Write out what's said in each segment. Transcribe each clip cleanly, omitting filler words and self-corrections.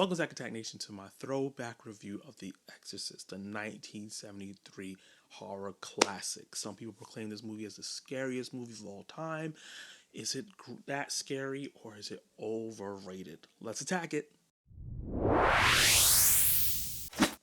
Welcome, Zack Attack Nation, to my throwback review of The Exorcist, the 1973 horror classic. Some people proclaim this movie as the scariest movie of all time. Is it that scary, or is it overrated? Let's attack it.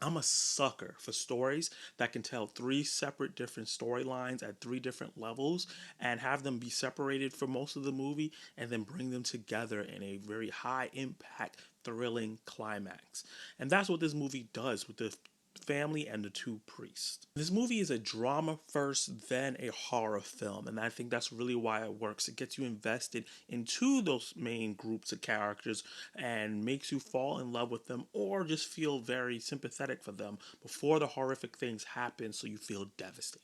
I'm a sucker for stories that can tell three separate different storylines at three different levels and have them be separated for most of the movie and then bring them together in a very high impact, thrilling climax. And that's what this movie does with the family and the two priests. This movie is a drama first, then a horror film, and I think that's really why it works. It gets you invested into those main groups of characters and makes you fall in love with them or just feel very sympathetic for them before the horrific things happen, so you feel devastated.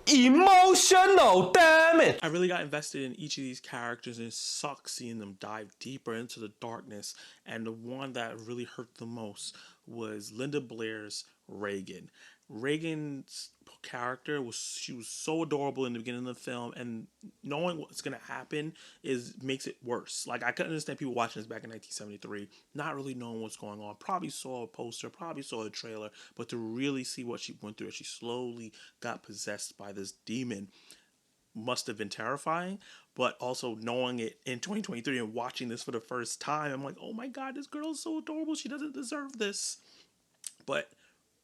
Emotional damage. I really got invested in each of these characters, and it sucks seeing them dive deeper into the darkness. And the one that really hurt the most was Linda Blair's Regan. Regan's character was so adorable in the beginning of the film, and knowing what's gonna happen makes it worse. Like, I couldn't understand people watching this back in 1973, not really knowing what's going on. Probably saw a poster, probably saw a trailer, but to really see what she went through as she slowly got possessed by this demon must have been terrifying. But also knowing it in 2023 and watching this for the first time, I'm like, oh my god, this girl is so adorable. She doesn't deserve this. But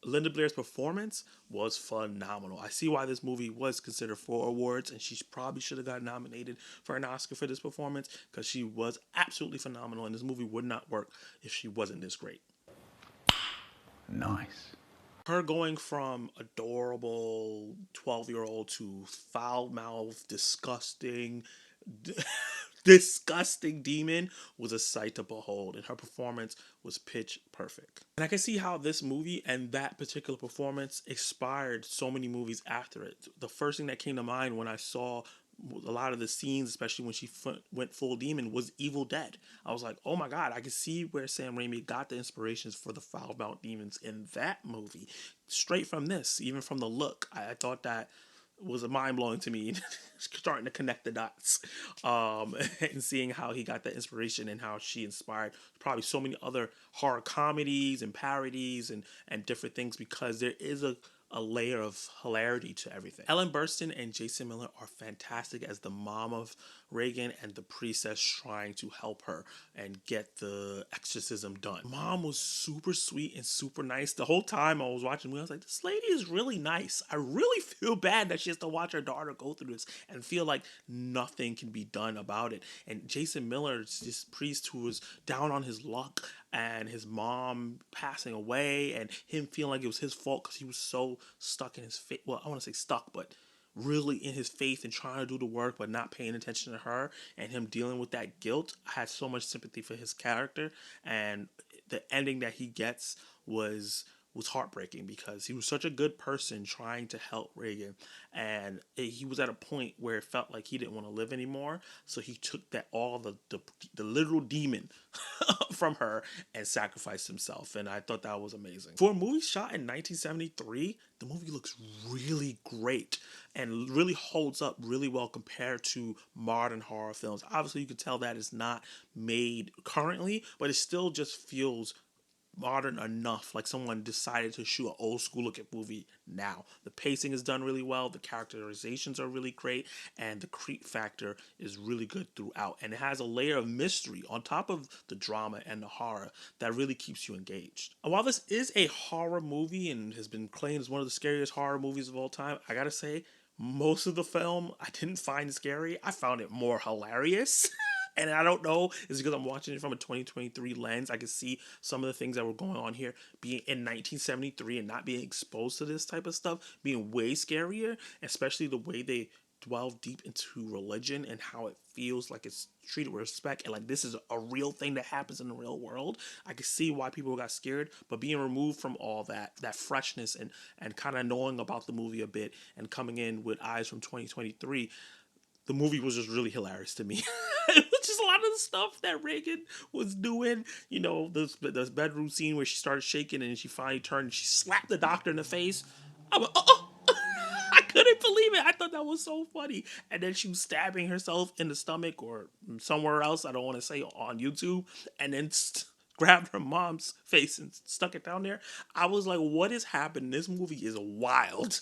Linda Blair's performance was phenomenal. I see why this movie was considered for awards, and she probably should have got nominated for an Oscar for this performance, because she was absolutely phenomenal, and this movie would not work if she wasn't this great. Nice. Her going from adorable 12-year-old to foul-mouthed, disgusting demon was a sight to behold, and her performance was pitch perfect. And I can see how this movie and that particular performance inspired so many movies after it. The first thing that came to mind when I saw a lot of the scenes, especially when she went full demon, was Evil Dead. I was like, oh my god, I can see where Sam Raimi got the inspirations for the foul-mouthed demons in that movie straight from this. Even from the look, I thought that was mind-blowing to me, starting to connect the dots, and seeing how he got that inspiration and how she inspired probably so many other horror comedies and parodies and different things, because there is a layer of hilarity to everything. Ellen Burstyn and Jason Miller are fantastic as the mom of Regan and the priestess trying to help her and get the exorcism done. Mom was super sweet and super nice. The whole time I was watching the movie, I was like, this lady is really nice. I really feel bad that she has to watch her daughter go through this and feel like nothing can be done about it. And Jason Miller is this priest who was down on his luck, and his mom passing away, and him feeling like it was his fault because he was so stuck in his faith. Well, I want to say stuck, but really in his faith and trying to do the work but not paying attention to her, and him dealing with that guilt. I had so much sympathy for his character, and the ending that he gets was heartbreaking, because he was such a good person trying to help Regan, and he was at a point where it felt like he didn't want to live anymore, so he took that all the literal demon from her and sacrificed himself. And I thought that was amazing. For a movie shot in 1973, the movie looks really great and really holds up really well compared to modern horror films. Obviously you can tell that it's not made currently, but it still just feels modern enough, like someone decided to shoot an old school looking movie now. The pacing is done really well, the characterizations are really great, and the creep factor is really good throughout, and it has a layer of mystery on top of the drama and the horror that really keeps you engaged. And while this is a horror movie and has been claimed as one of the scariest horror movies of all time, I gotta say, most of the film I didn't find scary. I found it more hilarious. And I don't know, it's because I'm watching it from a 2023 lens. I can see some of the things that were going on here being in 1973 and not being exposed to this type of stuff being way scarier, especially the way they delve deep into religion and how it feels like it's treated with respect and like this is a real thing that happens in the real world. I can see why people got scared, but being removed from all that freshness and kind of knowing about the movie a bit and coming in with eyes from 2023, the movie was just really hilarious to me. It was just a lot of the stuff that Regan was doing. You know, this bedroom scene where she started shaking and she finally turned and she slapped the doctor in the face. I'm like, oh. I couldn't believe it. I thought that was so funny. And then she was stabbing herself in the stomach or somewhere else. I don't want to say on YouTube. And then grabbed her mom's face and stuck it down there. I was like, what is happening? This movie is wild.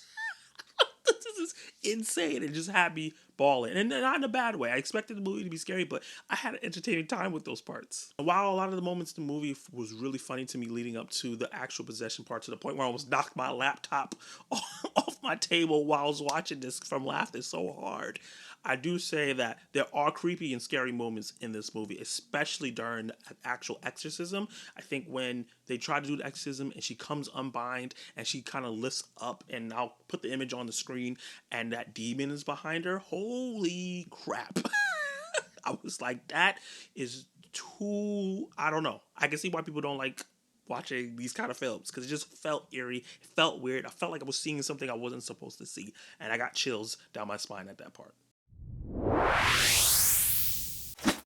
This is insane. It just had me bawling. And not in a bad way. I expected the movie to be scary, but I had an entertaining time with those parts. While a lot of the moments in the movie was really funny to me leading up to the actual possession part, to the point where I almost knocked my laptop off my table while I was watching this from laughing so hard, I do say that there are creepy and scary moments in this movie, especially during the actual exorcism. I think when they try to do the exorcism and she comes unbind and she kind of lifts up, and I'll put the image on the screen, and that demon is behind her. Holy crap. I was like, that is too, I don't know. I can see why people don't like watching these kind of films, because it just felt eerie. It felt weird. I felt like I was seeing something I wasn't supposed to see, and I got chills down my spine at that part.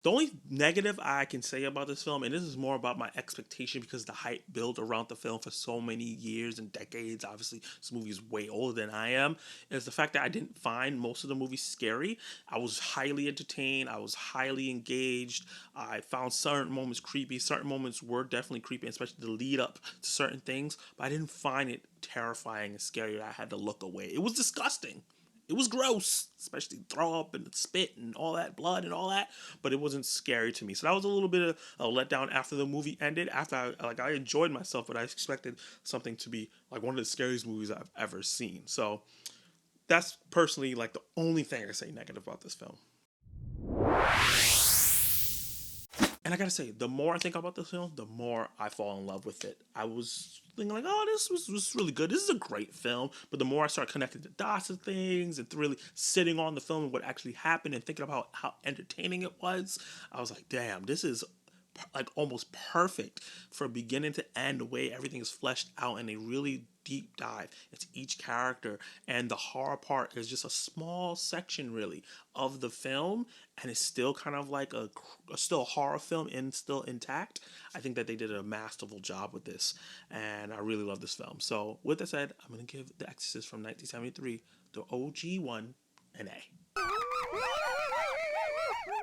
The only negative I can say about this film, and this is more about my expectation because the hype built around the film for so many years and decades, obviously this movie is way older than I am, is the fact that I didn't find most of the movie scary. I was highly entertained. I was highly engaged. I found certain moments creepy. Certain moments were definitely creepy, especially the lead up to certain things, but I didn't find it terrifying and scary that I had to look away. It was disgusting. It was gross, especially throw up and spit and all that blood and all that, but it wasn't scary to me. So that was a little bit of a letdown after the movie ended. After I enjoyed myself, but I expected something to be like one of the scariest movies I've ever seen. So that's personally like the only thing I can say negative about this film. And I gotta say, the more I think about this film, the more I fall in love with it. I was thinking like, oh, this was really good. This is a great film. But the more I start connecting the dots of things and really sitting on the film and what actually happened and thinking about how entertaining it was, I was like, damn, this is like almost perfect from beginning to end, the way everything is fleshed out, and a really deep dive into each character. And the horror part is just a small section really of the film, and it's still kind of like a still horror film and still intact. I think that they did a masterful job with this, and I really love this film. So with that said, I'm gonna give The Exorcist from 1973, the OG one, an A.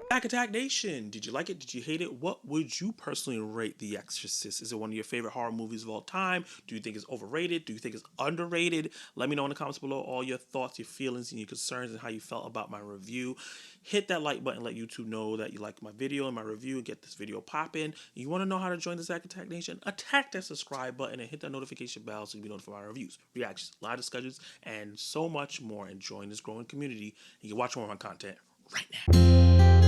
Back Attack Nation, did you like it? Did you hate it? What would you personally rate The Exorcist? Is it one of your favorite horror movies of all time? Do you think it's overrated? Do you think it's underrated? Let me know in the comments below all your thoughts, your feelings, and your concerns, and how you felt about my review. Hit that like button, let YouTube know that you liked my video and my review, and get this video popping. You want to know how to join the Back Attack Nation? Attack that subscribe button and hit that notification bell so you'll be notified of my reviews, reactions, live discussions, and so much more. And join this growing community. You can watch more of my content right now.